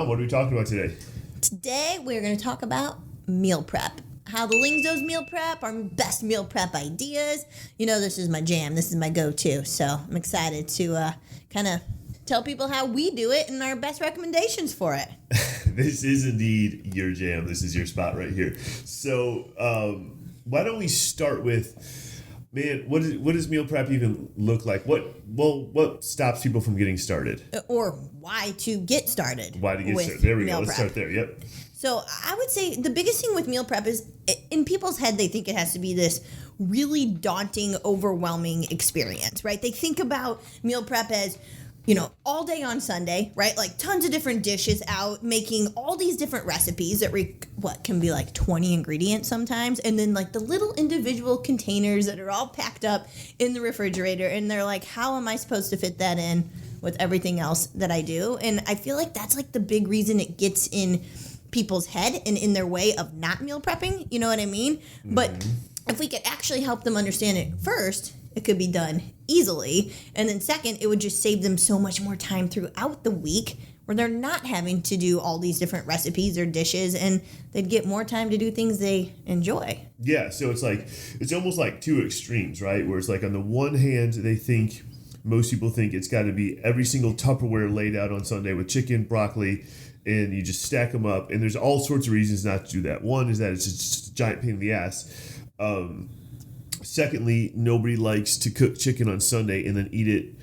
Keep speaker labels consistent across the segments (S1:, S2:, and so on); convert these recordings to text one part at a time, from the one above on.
S1: on. What are we talking about today?
S2: Today, we're going to talk about meal prep. How the Lyngsos meal prep, our best meal prep ideas. You know, this is my jam. This is my go-to. So I'm excited to kind of tell people how we do it and our best recommendations for it.
S1: This is indeed your jam. This is your spot right here. So why don't we start with, man, what does meal prep even look like? What stops people from getting started?
S2: Or why to get started.
S1: Why to get started? There we go. Let's start there. Yep.
S2: So I would say the biggest thing with meal prep is in people's head, they think it has to be this really daunting, overwhelming experience, right? They think about meal prep as, you know, all day on Sunday, right? Like tons of different dishes out, making all these different recipes that can be like 20 ingredients sometimes. And then like the little individual containers that are all packed up in the refrigerator. And they're like, how am I supposed to fit that in with everything else that I do? And I feel like that's like the big reason it gets in people's head and in their way of not meal prepping. You know what I mean? Mm-hmm. But if we could actually help them understand it first, it could be done easily. And then second, it would just save them so much more time throughout the week where they're not having to do all these different recipes or dishes, and they'd get more time to do things they enjoy.
S1: Yeah, so it's almost like two extremes, right? Where it's like on the one hand, most people think it's got to be every single Tupperware laid out on Sunday with chicken, broccoli, and you just stack them up. And there's all sorts of reasons not to do that. One is that it's just a giant pain in the ass. Secondly, nobody likes to cook chicken on Sunday and then eat it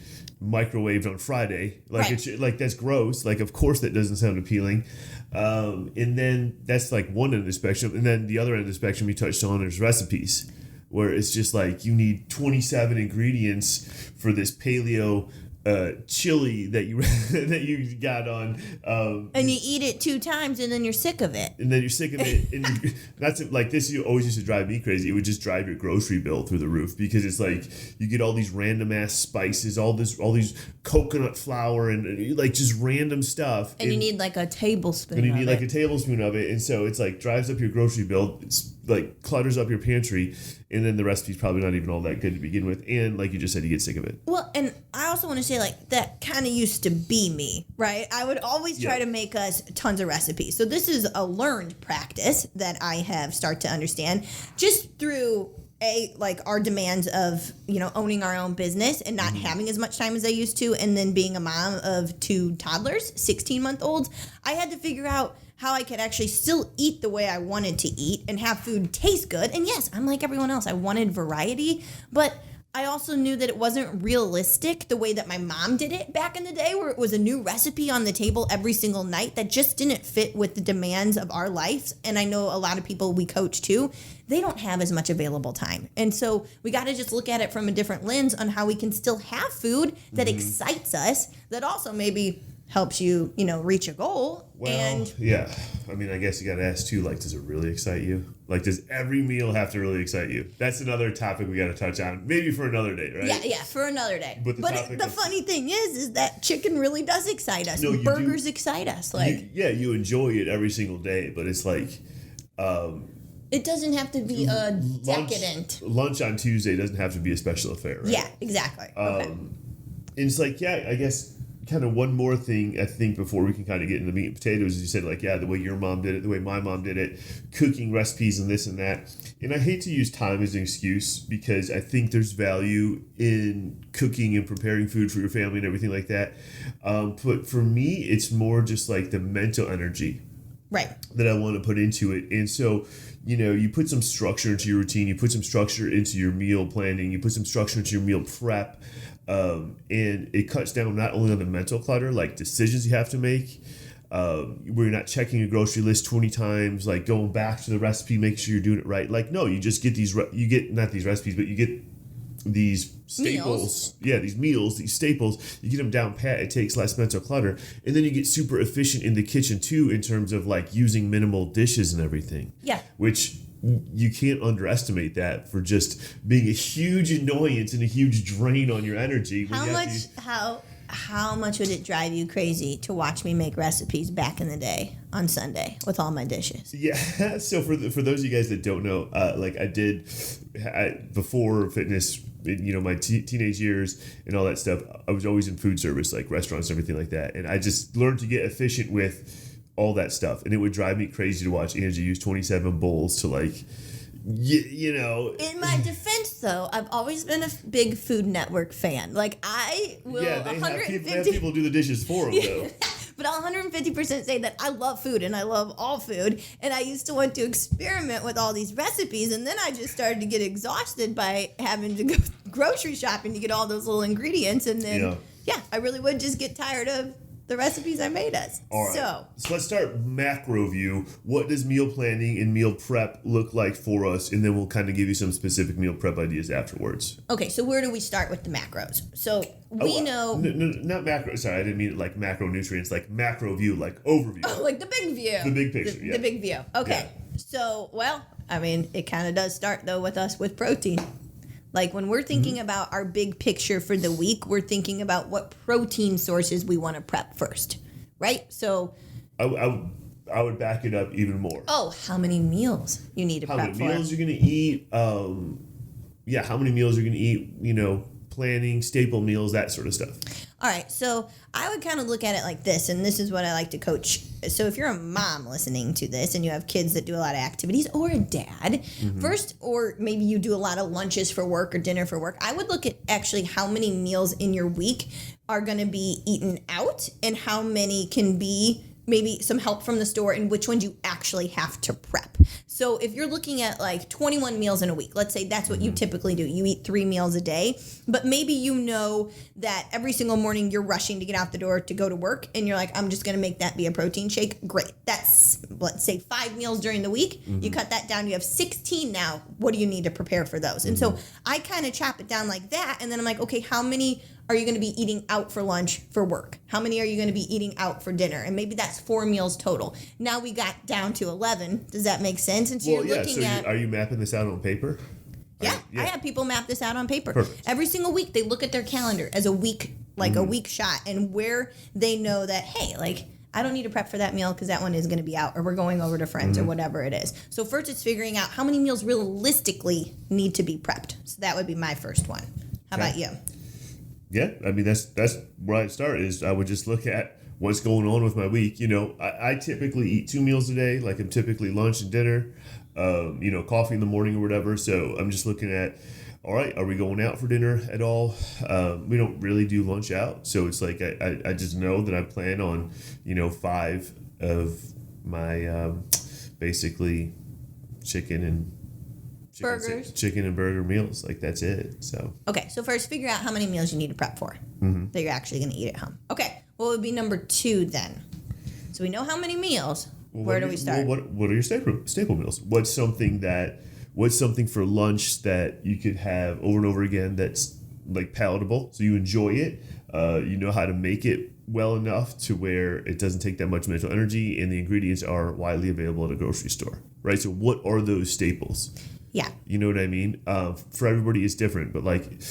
S1: microwaved on Friday. Like that's gross. Like, of course, that doesn't sound appealing. And then that's like one end of the spectrum. And then the other end of the spectrum you touched on is recipes, where it's just like you need 27 ingredients for this paleo chili that you got on,
S2: and you eat it 2 times and then you're sick of it.
S1: And that's like this. You always used to drive me crazy. It would just drive your grocery bill through the roof because it's like you get all these random ass spices, all these coconut flour and like just random stuff.
S2: And you need like a tablespoon. And
S1: you need like a tablespoon of it, and so it's like drives up your grocery bill. It's like clutters up your pantry, and then the recipe's probably not even all that good to begin with. And like you just said, you get sick of it.
S2: Well, and I also want to say like that kind of used to be me, right? I would always try to make us tons of recipes. So this is a learned practice that I have started to understand just through our demands of, you know, owning our own business and not having as much time as I used to, and then being a mom of 2 toddlers, 16-month-olds. I had to figure out how I could actually still eat the way I wanted to eat and have food taste good. And yes, I'm like everyone else. I wanted variety, but I also knew that it wasn't realistic the way that my mom did it back in the day, where it was a new recipe on the table every single night that just didn't fit with the demands of our lives. And I know a lot of people we coach too, they don't have as much available time. And so we got to just look at it from a different lens on how we can still have food that excites us, that also maybe helps you, you know, reach a goal.
S1: Well, yeah. I mean, I guess you got to ask too, like, does it really excite you? Like, does every meal have to really excite you? That's another topic we got to touch on, maybe for another day, right?
S2: Yeah, for another day. But the funny thing is that chicken really does excite us. No, burgers excite us. Like,
S1: you enjoy it every single day, but it's like,
S2: it doesn't have to be a decadent.
S1: Lunch on Tuesday doesn't have to be a special affair, right?
S2: Yeah, exactly.
S1: And it's like, I guess kind of one more thing, I think, before we can kind of get into meat and potatoes, as you said, like, the way your mom did it, the way my mom did it, cooking recipes and this and that. And I hate to use time as an excuse because I think there's value in cooking and preparing food for your family and everything like that. But for me, it's more just like the mental energy that I want to put into it. And so, you know, you put some structure into your routine, you put some structure into your meal planning, you put some structure into your meal prep, and it cuts down not only on the mental clutter, like decisions you have to make, where you're not checking your grocery list 20 times, like going back to the recipe, making sure you're doing it right. Like, no, you just get not these recipes, but you get these staples. Yeah, these meals, these staples, you get them down pat. It takes less mental clutter. And then you get super efficient in the kitchen too, in terms of like using minimal dishes and everything.
S2: Yeah.
S1: Which you can't underestimate that for just being a huge annoyance and a huge drain on your energy.
S2: How much would it drive you crazy to watch me make recipes back in the day on Sunday with all my dishes?
S1: Yeah. So for those of you guys that don't know, before fitness, you know, my teenage years and all that stuff, I was always in food service, like restaurants and everything like that. And I just learned to get efficient with all that stuff. And it would drive me crazy to watch Angie use 27 bowls to like, you know.
S2: In my defense, though, I've always been a big Food Network fan. Like, I will
S1: Yeah, they have people do the dishes for them, though.
S2: But I'll 150% say that I love food and I love all food. And I used to want to experiment with all these recipes. And then I just started to get exhausted by having to go grocery shopping to get all those little ingredients. And then, I really would just get tired of the recipes I made us.
S1: All right. So let's start macro view. What does meal planning and meal prep look like for us? And then we'll kind of give you some specific meal prep ideas afterwards.
S2: Okay, so where do we start with the macros? So we know...
S1: No, not macro. Sorry, I didn't mean it like macronutrients, like macro view, like overview.
S2: Oh, like the big view.
S1: The big picture,
S2: The big view. Okay. Yeah. So, well, I mean, it kind of does start, though, with us with protein. Like when we're thinking about our big picture for the week, we're thinking about what protein sources we want to prep first, right? So
S1: I would back it up even more.
S2: Oh, how many meals you need to prep for?
S1: How many meals you're going to eat. How many meals you're going to eat, planning, staple meals, that sort of stuff.
S2: All right, so I would kind of look at it like this, and this is what I like to coach. So if you're a mom listening to this and you have kids that do a lot of activities, or a dad, first, or maybe you do a lot of lunches for work or dinner for work, I would look at actually how many meals in your week are going to be eaten out and how many can be maybe some help from the store and which ones you actually have to prep. So if you're looking at like 21 meals in a week, let's say that's what you typically do. You eat 3 meals a day, but maybe you know that every single morning you're rushing to get out the door to go to work and you're like, I'm just going to make that be a protein shake. Great. That's, let's say 5 meals during the week. You cut that down. You have 16 now. What do you need to prepare for those? And so I kind of chop it down like that. And then I'm like, okay, how many are you going to be eating out for lunch for work? How many are you going to be eating out for dinner? And maybe that's 4 meals total. Now we got down to 11. Does that make sense? And so you're looking at...
S1: Are you mapping this out on paper?
S2: Yeah, I have people map this out on paper.
S1: Perfect.
S2: Every single week, they look at their calendar as a week, like a week shot, and where they know that, hey, like, I don't need to prep for that meal because that one is going to be out, or we're going over to friends, or whatever it is. So first, it's figuring out how many meals realistically need to be prepped. So that would be my first one. How about you?
S1: Yeah, I mean, that's where I'd start is I would just look at what's going on with my week. I typically eat 2 meals a day, like I'm typically lunch and dinner, coffee in the morning or whatever. So I'm just looking at, all right, are we going out for dinner at all? We don't really do lunch out. So it's like I just know that I plan on, 5 of my basically chicken and burger meals. Like that's it. So
S2: okay, so first figure out how many meals you need to prep for that you're actually going to eat at home. Okay, what would be number 2 then? So we know how many meals. Where do we start?
S1: What are your staple meals? What's something for lunch that you could have over and over again that's like palatable, so you enjoy it, you know how to make it well enough to where it doesn't take that much mental energy, and the ingredients are widely available at a grocery store, right? So what are those staples?
S2: Yeah.
S1: You know what I mean? For everybody, it's different, but like,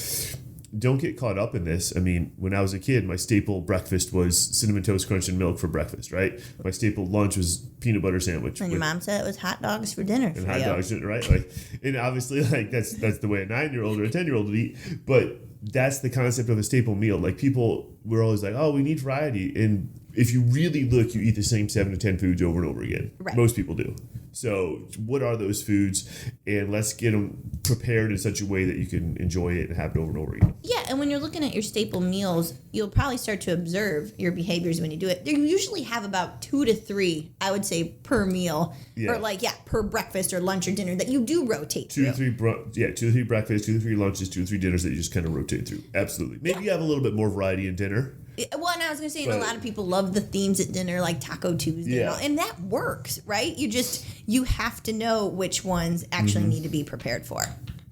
S1: don't get caught up in this. I mean, when I was a kid, my staple breakfast was Cinnamon Toast Crunch and milk for breakfast, right? My staple lunch was peanut butter sandwich.
S2: And your mom said it was hot dogs for dinner.
S1: And hot dogs, right? Like, and obviously, like that's the way a 9-year-old or a 10-year-old would eat. But that's the concept of a staple meal. Like we're always like, oh, we need variety. And if you really look, you eat the same 7 to 10 foods over and over again.
S2: Right.
S1: Most people do. So what are those foods? And let's get them prepared in such a way that you can enjoy it and have it over and over again.
S2: Yeah, and when you're looking at your staple meals, you'll probably start to observe your behaviors when you do it. They usually have about 2 to 3, I would say, per meal. Yeah. Or per breakfast or lunch or dinner that you do rotate through. 2
S1: to 3 breakfasts, 2 to 3 lunches, 2 to 3 dinners that you just kind of rotate through. Absolutely. Maybe you have a little bit more variety in dinner.
S2: Well, and I was going to say, a lot of people love the themes at dinner, like Taco Tuesday, and that works, right? You have to know which ones actually need to be prepared for.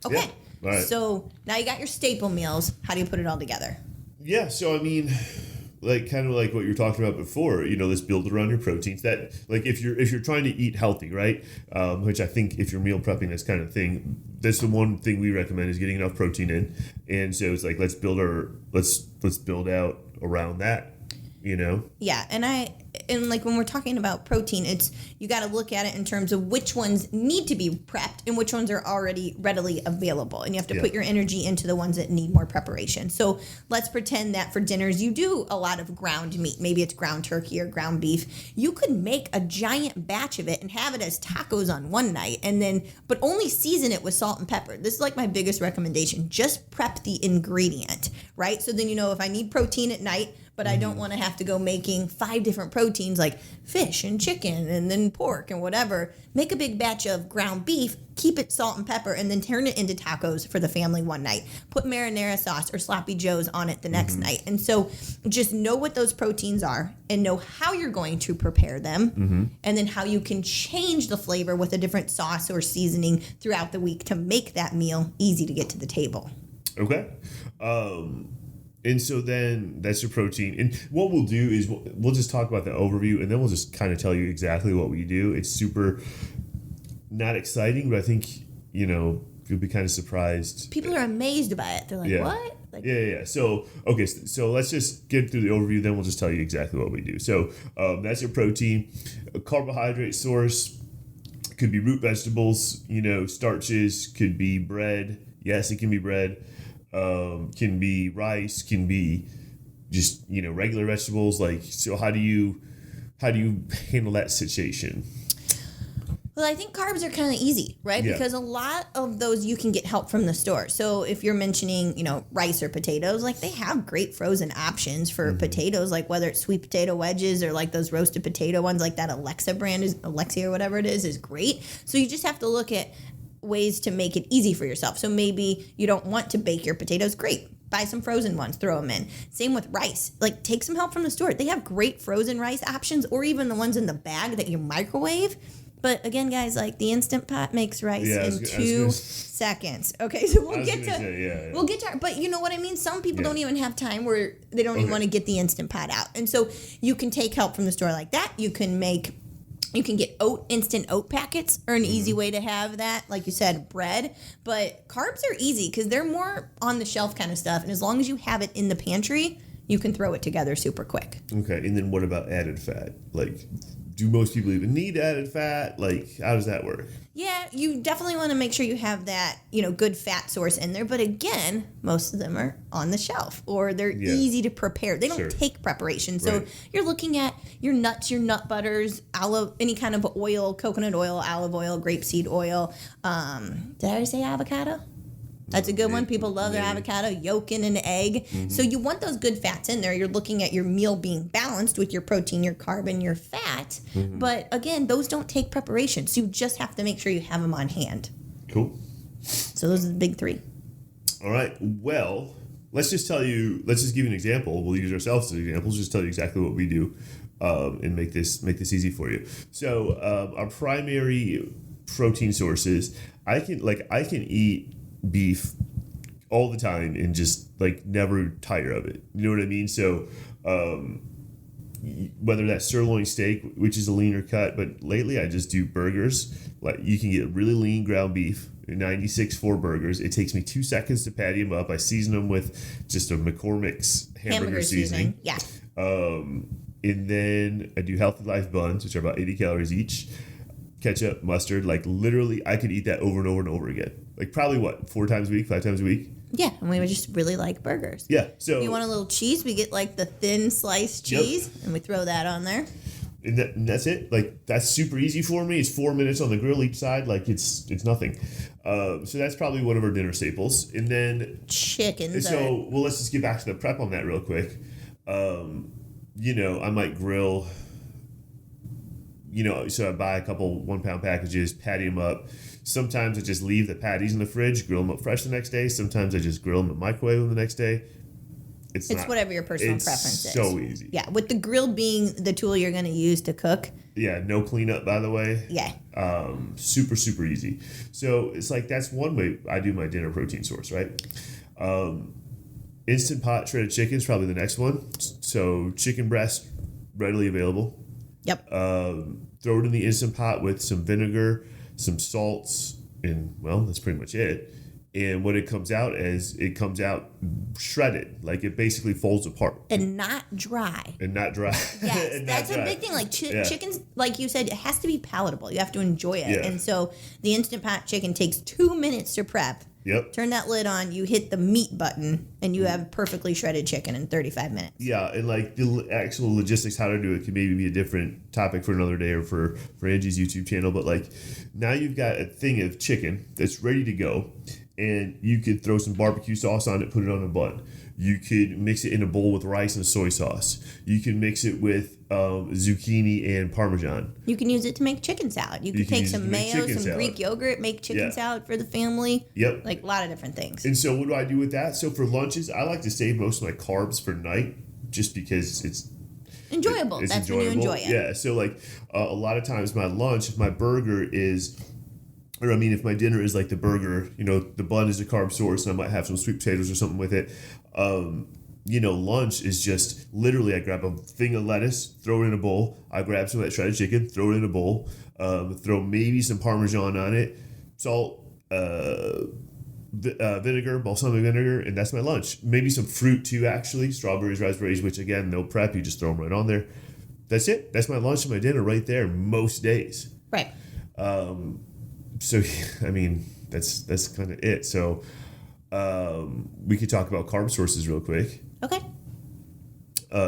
S2: Okay,
S1: yeah. Right.
S2: So now you got your staple meals. How do you put it all together?
S1: Yeah, so I mean, like kind of like what you were talking about before, let's build around your proteins. That like if you're trying to eat healthy, right? Which I think if you're meal prepping, this kind of thing, that's the one thing we recommend is getting enough protein in. And so it's like let's build out around that.
S2: Yeah, and and like when we're talking about protein, you got to look at it in terms of which ones need to be prepped and which ones are already readily available. And you have to put your energy into the ones that need more preparation. So let's pretend that for dinners, you do a lot of ground meat. Maybe it's ground turkey or ground beef. You could make a giant batch of it and have it as tacos on one night, but only season it with salt and pepper. This is like my biggest recommendation. Just prep the ingredient, right? So then if I need protein at night, but I don't want to have to go making 5 different proteins like fish and chicken and then pork and whatever. Make a big batch of ground beef, keep it salt and pepper, and then turn it into tacos for the family one night. Put marinara sauce or sloppy joes on it the next night. And so just know what those proteins are and know how you're going to prepare them, and then how you can change the flavor with a different sauce or seasoning throughout the week to make that meal easy to get to the table.
S1: Okay. And so then that's your protein. And what we'll do is we'll just talk about the overview, and then we'll just kind of tell you exactly what we do. It's super not exciting, but I think, you'll be kind of surprised.
S2: People are amazed by it. They're like, what? Like,
S1: Yeah. So, okay. So let's just get through the overview. Then we'll just tell you exactly what we do. So that's your protein. A carbohydrate source could be root vegetables, starches, could be bread. Yes, it can be bread. Can be rice, can be just, regular vegetables. So how do you handle that situation?
S2: Well, I think carbs are kind of easy, right?
S1: Yeah.
S2: Because a lot of those you can get help from the store. So if you're mentioning, rice or potatoes, they have great frozen options for potatoes, like whether it's sweet potato wedges or like those roasted potato ones, like that Alexia or whatever it is great. So you just have to look at ways to make it easy for yourself. So maybe you don't want to bake your potatoes. Great. Buy some frozen ones, throw them in. Same with rice. Take some help from the store. They have great frozen rice options, or even the ones in the bag that you microwave. But again, guys, the Instant Pot makes rice in 2 seconds. Okay, so we'll get to but you know what I mean? Some people don't even have time where they don't even want to get the Instant Pot out. And so you can take help from the store like that. You can get instant oat packets are an easy way to have that. Like you said, bread. But carbs are easy because they're more on the shelf kind of stuff. And as long as you have it in the pantry, you can throw it together super quick.
S1: Okay. And then what about added fat? Do most people even need added fat? How does that work?
S2: Yeah, you definitely want to make sure you have that, good fat source in there. But again, most of them are on the shelf or they're easy to prepare. They don't take preparation. So you're looking at your nuts, your nut butters, any kind of oil, coconut oil, olive oil, grapeseed oil. Did I already say avocado? That's a good one. People love their avocado, yolk in an egg. So you want those good fats in there. You're looking at your meal being balanced with your protein, your carb, and your fat. But again, those don't take preparation. So you just have to make sure you have them on hand.
S1: Cool.
S2: So those are the big 3.
S1: All right. Well, let's just give you an example. We'll use ourselves as examples. Just tell you exactly what we do and make this easy for you. So our primary protein sources, I can eat beef all the time and just never tire of it. You know what I mean? So whether that's sirloin steak, which is a leaner cut, but lately I just do burgers. You can get really lean ground beef, 96.4 burgers. It takes me 2 seconds to patty them up. I season them with just a McCormick's hamburger seasoning.
S2: Yeah.
S1: And then I do Healthy Life buns, which are about 80 calories each. Ketchup, mustard, literally I could eat that over and over and over again. Probably 4 times a week, 5 times a week?
S2: Yeah, and we just really like burgers.
S1: Yeah, so...
S2: If you want a little cheese, we get the thin sliced cheese, and we throw that on there.
S1: And that's it. That's super easy for me. It's 4 minutes on the grill each side. It's nothing. So that's probably one of our dinner staples. And then...
S2: Chickens.
S1: So, let's just get back to the prep on that real quick. I might grill... so I buy a couple 1-pound packages, patty them up. Sometimes I just leave the patties in the fridge, grill them up fresh the next day. Sometimes I just grill them and microwave them the next day. It's whatever your personal preference is. So easy.
S2: Yeah, with the grill being the tool you're going to use to cook.
S1: Yeah, no cleanup, by the way.
S2: Yeah.
S1: Super, super easy. So it's that's one way I do my dinner protein source, right? Instant Pot shredded chicken is probably the next one. So chicken breast, readily available.
S2: Yep.
S1: Throw it in the Instant Pot with some vinegar, some salts, and, that's pretty much it. And what it comes out as, it comes out shredded. Like it basically folds apart.
S2: And not dry.
S1: And not dry.
S2: Yes,
S1: and
S2: that's
S1: not
S2: a
S1: dry.
S2: big thing. Like chickens, like you said, it has to be palatable. You have to enjoy it.
S1: Yeah.
S2: And so the Instant Pot chicken takes 2 minutes to prep.
S1: Yep.
S2: Turn that lid on, you hit the meat button, and you have perfectly shredded chicken in 35 minutes.
S1: Yeah, and like the actual logistics, how to do it, could maybe be a different topic for another day or for Angie's YouTube channel. But like now you've got a thing of chicken that's ready to go, and you could throw some barbecue sauce on it, put it on a bun. You could mix it in a bowl with rice and soy sauce. You can mix it with zucchini and Parmesan.
S2: You can use it to make chicken salad. You could take some mayo, some
S1: salad.
S2: Greek yogurt, make chicken salad for the family.
S1: Yep.
S2: Like a lot of different things.
S1: And so what do I do with that? So for lunches, I like to save most of my carbs for night just because it's
S2: enjoyable.
S1: It's
S2: That's
S1: enjoyable.
S2: when you enjoy it.
S1: Yeah, so like a lot of times my lunch, if my burger is... Or I mean, if my dinner is like the burger, the bun is a carb source, and I might have some sweet potatoes or something with it. Lunch is just literally I grab a thing of lettuce, throw it in a bowl. I grab some of that shredded chicken, throw it in a bowl. Throw maybe some Parmesan on it, salt, vinegar, balsamic vinegar, and that's my lunch. Maybe some fruit too, actually, strawberries, raspberries, which again, no prep, you just throw them right on there. That's it. That's my lunch and my dinner right there most days.
S2: Right.
S1: So, I mean, that's kind of it. So, we could talk about carb sources real quick.
S2: Okay.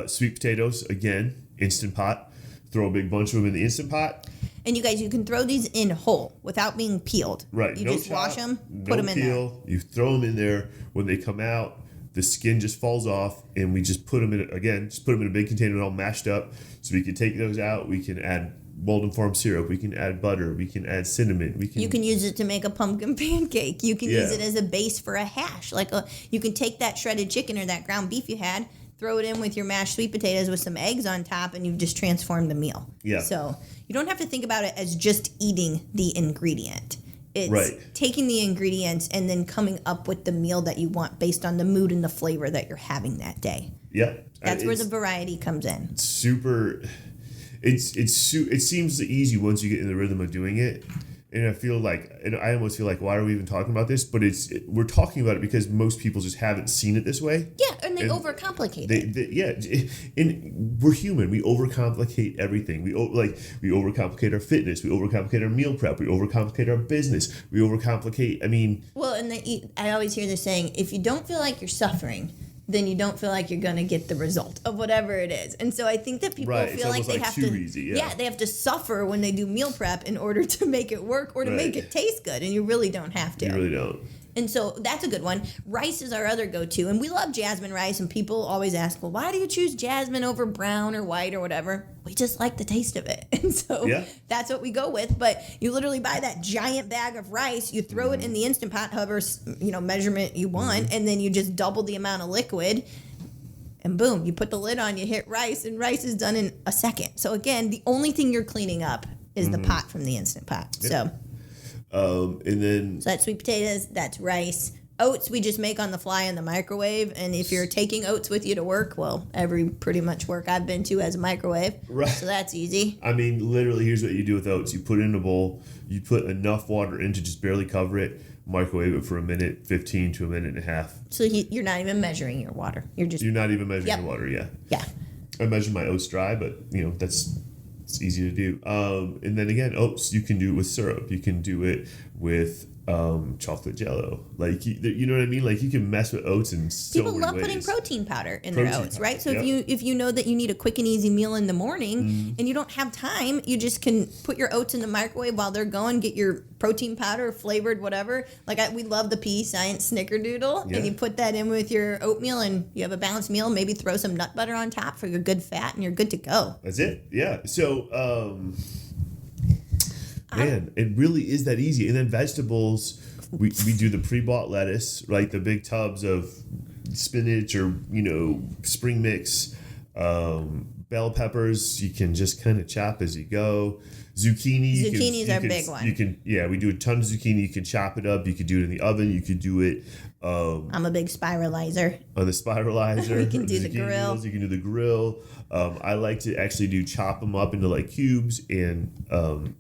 S1: Sweet potatoes, again, Instant Pot. Throw a big bunch of them in the Instant Pot.
S2: And you guys, you can throw these in whole without being peeled.
S1: Right.
S2: You
S1: no
S2: just
S1: chop,
S2: wash them,
S1: no
S2: put them in
S1: peel.
S2: there.
S1: You throw them in there. When they come out, the skin just falls off, and we just put them in, just put them in a big container all mashed up. So we can take those out. We can add Walden Farm syrup. We can add butter. We can add cinnamon.
S2: You can use it to make a pumpkin pancake. You can use it as a base for a hash. You can take that shredded chicken or that ground beef you had, throw it in with your mashed sweet potatoes with some eggs on top, and you've just transformed the meal.
S1: Yeah.
S2: So you don't have to think about it as just eating the ingredient. It's taking the ingredients and then coming up with the meal that you want based on the mood and the flavor that you're having that day.
S1: Yeah.
S2: That's where the variety comes in.
S1: Super. It seems easy once you get in the rhythm of doing it. And I almost feel like, why are we even talking about this? But we're talking about it because most people just haven't seen it this way.
S2: Yeah, and they overcomplicate it.
S1: And we're human. We overcomplicate everything. We overcomplicate our fitness. We overcomplicate our meal prep. We overcomplicate our business. We overcomplicate.
S2: Well, and I always hear this saying: if you don't feel like you're suffering, then you don't feel like you're going to get the result of whatever it is. And so I think that people feel like they have to
S1: easy,
S2: they have to suffer when they do meal prep in order to make it work or to make it taste good, and you really don't have to.
S1: You really don't.
S2: And so that's a good one. Rice is our other go-to, and we love jasmine rice, and people always ask, well, why do you choose jasmine over brown or white or whatever? We just like the taste of it. And so that's what we go with. But you literally buy that giant bag of rice, you throw it in the Instant Pot, however measurement you want, and then you just double the amount of liquid, and boom, you put the lid on, you hit rice, and rice is done in a second. So again, the only thing you're cleaning up is the pot from the Instant Pot.
S1: Yep.
S2: So
S1: so
S2: that's sweet potatoes, that's rice. Oats we just make on the fly in the microwave, and if you're taking oats with you to work, well, every pretty much work I've been to has a microwave, so that's easy.
S1: I mean, literally, here's what you do with oats. You put it in a bowl, you put enough water in to just barely cover it, microwave it for a minute, 15 to a minute and a half.
S2: So you're not even measuring your water. You're not
S1: even measuring the water,
S2: Yeah.
S1: I measure my oats dry, but, it's easy to do. And then again, oats, you can do it with syrup. You can do it with chocolate jello. You know what I mean? Like, you can mess with oats in so many ways.
S2: People love putting protein powder in their oats, right? So if you know that you need a quick and easy meal in the morning and you don't have time, you just can put your oats in the microwave while they're going, get your protein powder, flavored, whatever. We love the Pea Science Snickerdoodle, and you put that in with your oatmeal and you have a balanced meal. Maybe throw some nut butter on top for your good fat and you're good to go.
S1: That's it. Yeah. So, man, it really is that easy. And then vegetables, we do the pre-bought lettuce, right? The big tubs of spinach or, spring mix. Bell peppers, you can just kind of chop as you go. Zucchini.
S2: Zucchini's our big one.
S1: We do a ton of zucchini. You can chop it up. You could do it in the oven. You could do it.
S2: I'm a big spiralizer.
S1: On the spiralizer.
S2: We can do the grill.
S1: Noodles, you can do the grill. I like to actually chop them up into like cubes and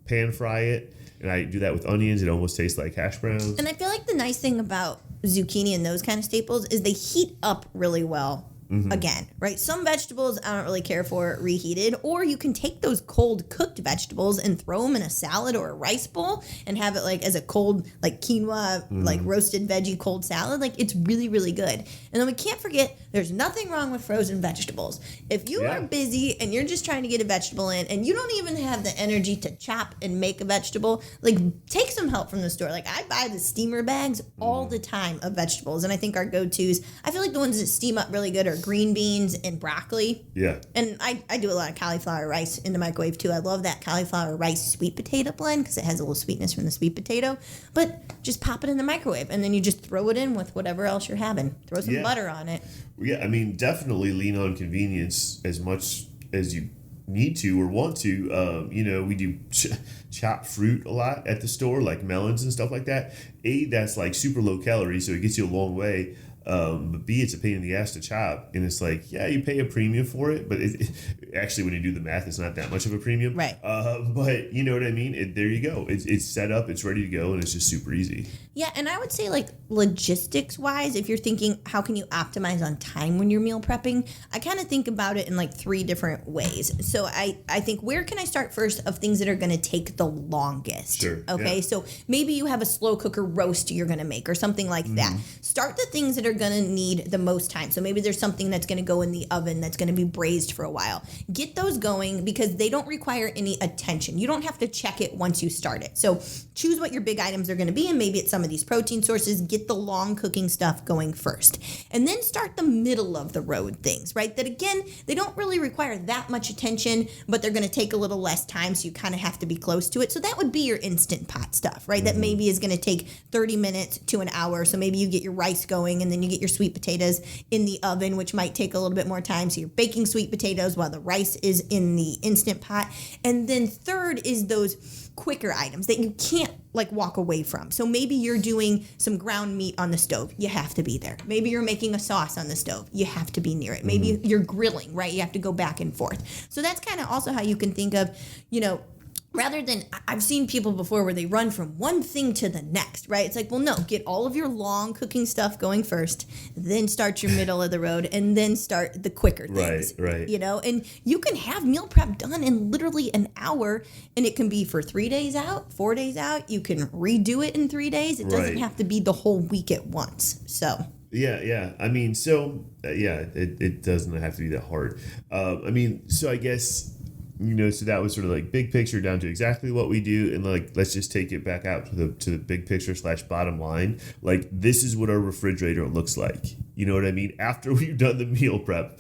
S1: pan fry it. And I do that with onions. It almost tastes like hash browns.
S2: And I feel like the nice thing about zucchini and those kind of staples is they heat up really well. Again, right? Some vegetables I don't really care for reheated, or you can take those cold cooked vegetables and throw them in a salad or a rice bowl and have it like as a cold, like quinoa, like roasted veggie cold salad. Like it's really, really good. And then we can't forget there's nothing wrong with frozen vegetables. If you are busy and you're just trying to get a vegetable in and you don't even have the energy to chop and make a vegetable, like take some help from the store. Like I buy the steamer bags all the time of vegetables, and I think our go-tos, I feel like the ones that steam up really good are green beans and broccoli.
S1: Yeah.
S2: And I do a lot of cauliflower rice in the microwave too. I love that cauliflower rice sweet potato blend because it has a little sweetness from the sweet potato. But just pop it in the microwave and then you just throw it in with whatever else you're having. Throw some butter on it.
S1: Yeah, I mean, definitely lean on convenience as much as you need to or want to. We do chopped fruit a lot at the store, like melons and stuff like that. A, that's like super low calorie, so it gets you a long way. But B, it's a pain in the ass to chop. And it's like, yeah, you pay a premium for it, but actually when you do the math, it's not that much of a premium.
S2: Right.
S1: But you know what I mean? There you go. It's set up, it's ready to go, and it's just super easy.
S2: Yeah, and I would say like logistics-wise, if you're thinking how can you optimize on time when you're meal prepping, I kind of think about it in like 3 different ways. So I think where can I start first of things that are going to take the longest?
S1: Sure.
S2: Okay, so maybe you have a slow cooker roast you're going to make or something like that. Start the things that are going to need the most time. So maybe there's something that's going to go in the oven that's going to be braised for a while. Get those going because they don't require any attention. You don't have to check it once you start it. So choose what your big items are going to be, and maybe it's some of these protein sources. Get the long cooking stuff going first. And then start the middle of the road things, right? That again, they don't really require that much attention, but they're going to take a little less time, so you kind of have to be close to it. So that would be your Instant Pot stuff, right? That maybe is going to take 30 minutes to an hour. So maybe you get your rice going and then you get your sweet potatoes in the oven, which might take a little bit more time. So you're baking sweet potatoes while the rice is in the Instant Pot. And then third is those quicker items that you can't like walk away from. So maybe you're doing some ground meat on the stove. You have to be there. Maybe you're making a sauce on the stove. You have to be near it. Maybe you're grilling, right? You have to go back and forth. So that's kind of also how you can think of, rather than, I've seen people before where they run from one thing to the next, right? It's like, well, no, get all of your long cooking stuff going first, then start your middle of the road, and then start the quicker things.
S1: Right.
S2: And you can have meal prep done in literally an hour, and it can be for 3 days out, 4 days out. You can redo it in 3 days. It doesn't have to be the whole week at once. So.
S1: Yeah. I mean, it doesn't have to be that hard. So I guess, so that was sort of like big picture down to exactly what we do, and like let's just take it back out to the big picture / bottom line. Like this is what our refrigerator looks like. You know what I mean? After we've done the meal prep,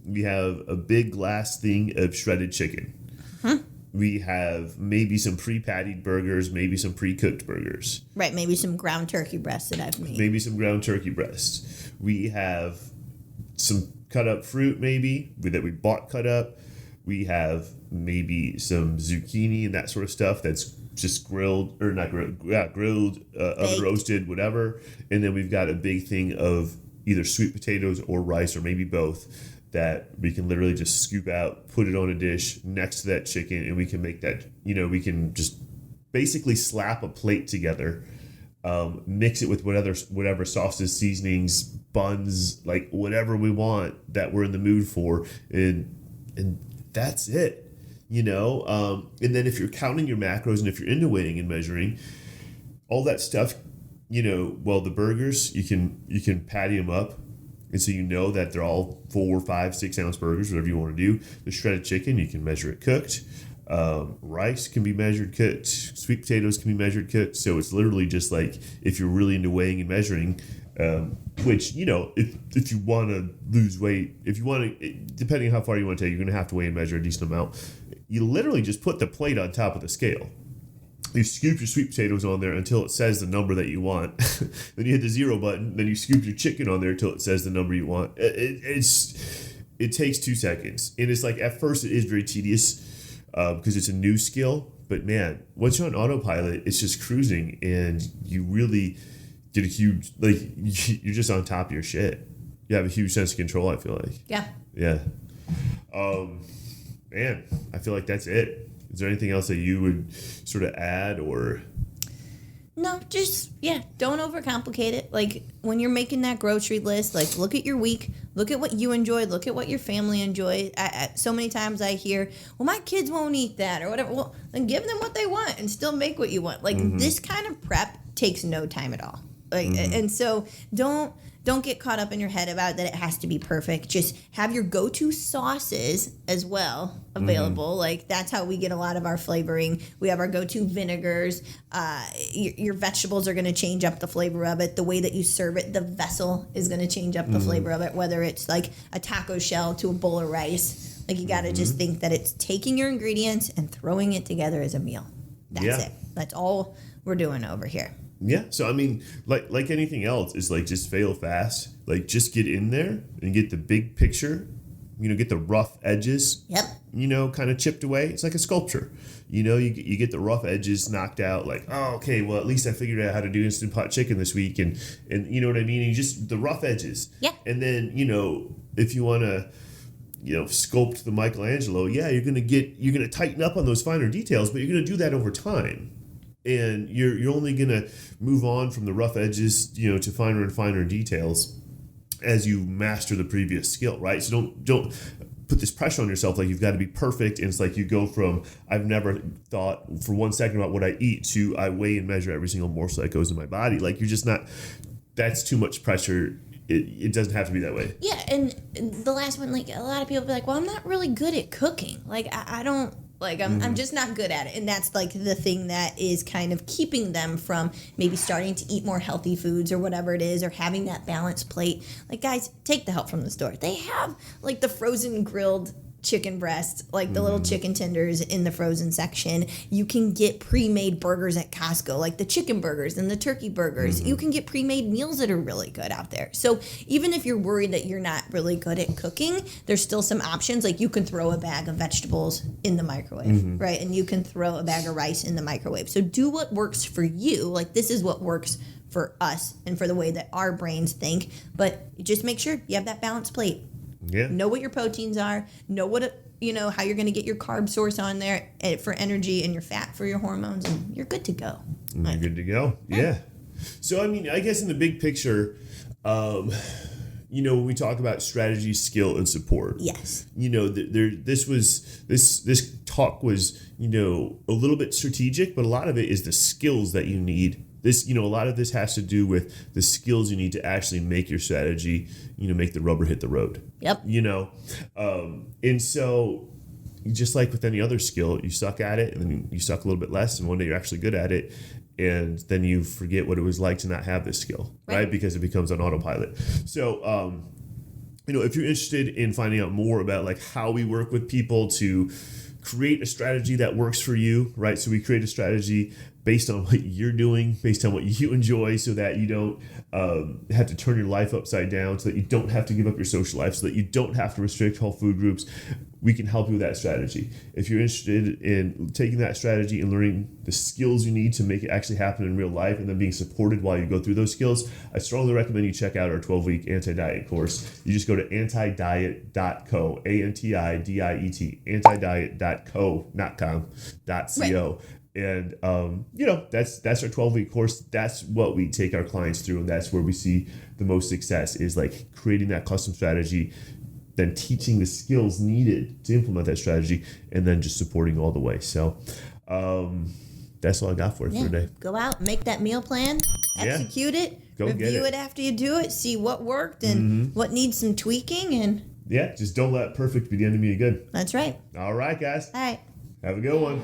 S1: we have a big glass thing of shredded chicken. We have maybe some pre-pattied burgers, maybe some pre-cooked burgers.
S2: Right, maybe some ground turkey breasts that I've made.
S1: Maybe some ground turkey breasts. We have some cut up fruit maybe that we bought cut up. We have maybe some zucchini and that sort of stuff that's just grilled, or not grilled, grilled, oven roasted, whatever. And then we've got a big thing of either sweet potatoes or rice, or maybe both, that we can literally just scoop out, put it on a dish next to that chicken, and we can make that, we can just basically slap a plate together, mix it with whatever sauces, seasonings, buns, like whatever we want that we're in the mood for, and that's it, and then if you're counting your macros and if you're into weighing and measuring, all that stuff, the burgers, you can patty them up. And so that they're all 4, 5, 6 ounce burgers, whatever you want to do. The shredded chicken, you can measure it cooked. Rice can be measured cooked. Sweet potatoes can be measured cooked. So it's literally just like if you're really into weighing and measuring, which, if you want to lose weight, if you want to, depending on how far you want to take, you're going to have to weigh and measure a decent amount. You literally just put the plate on top of the scale. You scoop your sweet potatoes on there until it says the number that you want. Then you hit the 0 button. Then you scoop your chicken on there until it says the number you want. It's it takes 2 seconds. And it's like, at first it is very tedious because it's a new skill. But man, once you're on autopilot, it's just cruising, and you really get a huge, like, you're just on top of your shit. You have a huge sense of control, I feel like.
S2: Yeah.
S1: Yeah. Man, I feel like that's it. Is there anything else that you would sort of add or?
S2: No, just, don't overcomplicate it. Like, when you're making that grocery list, like, look at your week, look at what you enjoy, look at what your family enjoys. So many times I hear, well, my kids won't eat that or whatever. Well, then give them what they want and still make what you want. Like, this kind of prep takes no time at all. Like, and so don't get caught up in your head about that it has to be perfect. Just have your go-to sauces as well available. Like, that's how we get a lot of our flavoring. We have our go-to vinegars. Your vegetables are going to change up the flavor of it. The way that you serve it, the vessel is going to change up the flavor of it, whether it's like a taco shell to a bowl of rice. Like, you got to just think that it's taking your ingredients and throwing it together as a meal. That's it. That's all we're doing over here.
S1: Yeah. So, I mean, like anything else, is like, just fail fast. Like, just get in there and get the big picture, get the rough edges, kind of chipped away. It's like a sculpture. You get the rough edges knocked out, like, oh, okay, well, at least I figured out how to do Instant Pot chicken this week. And you know what I mean? And you just, the rough edges.
S2: Yeah.
S1: And then, if you want to, sculpt the Michelangelo, you're going to tighten up on those finer details, but you're going to do that over time. And you're only going to move on from the rough edges, to finer and finer details as you master the previous skill, right? So don't put this pressure on yourself like you've got to be perfect. And it's like you go from, I've never thought for 1 second about what I eat, to I weigh and measure every single morsel that goes in my body. Like, you're just not, that's too much pressure. It doesn't have to be that way.
S2: Yeah, and the last one, like, a lot of people be like, well, I'm not really good at cooking. Like, I don't... Like, I'm just not good at it. And that's, like, the thing that is kind of keeping them from maybe starting to eat more healthy foods or whatever it is, or having that balanced plate. Like, guys, take the help from the store. They have, like, the frozen grilled chicken breast, like the little chicken tenders in the frozen section. You can get pre-made burgers at Costco, like the chicken burgers and the turkey burgers. You can get pre-made meals that are really good out there. So even if you're worried that you're not really good at cooking, there's still some options. Like, you can throw a bag of vegetables in the microwave, right? And you can throw a bag of rice in the microwave. So do what works for you. Like, this is what works for us and for the way that our brains think. But just make sure you have that balanced plate.
S1: Yeah.
S2: Know what your proteins are. Know what how you're going to get your carb source on there for energy, and your fat for your hormones, and you're good to go.
S1: You're good to go. Yeah. So, I mean, I guess in the big picture, when we talk about strategy, skill, and support.
S2: Yes.
S1: This talk was, a little bit strategic, but a lot of it is the skills that you need. This, a lot of this has to do with the skills you need to actually make your strategy, make the rubber hit the road.
S2: Yep.
S1: And so, just like with any other skill, you suck at it, and then you suck a little bit less, and one day you're actually good at it, and then you forget what it was like to not have this skill, right? Because it becomes on autopilot. So, if you're interested in finding out more about, like, how we work with people to create a strategy that works for you, right? So we create a strategy based on what you're doing, based on what you enjoy, so that you don't have to turn your life upside down, so that you don't have to give up your social life, so that you don't have to restrict whole food groups. We can help you with that strategy. If you're interested in taking that strategy and learning the skills you need to make it actually happen in real life, and then being supported while you go through those skills, I strongly recommend you check out our 12-week anti-diet course. You just go to antidiet.co, antidiet, antidiet.co, not com, .co. And, that's our 12-week course. That's what we take our clients through. And that's where we see the most success, is like creating that custom strategy, then teaching the skills needed to implement that strategy, and then just supporting all the way. So, that's all I got for you for today.
S2: Go out, make that meal plan, execute it, review it after you do it, see what worked and what needs some tweaking. And
S1: just don't let perfect be the enemy of good.
S2: That's right.
S1: All right, guys.
S2: All right.
S1: Have a good one.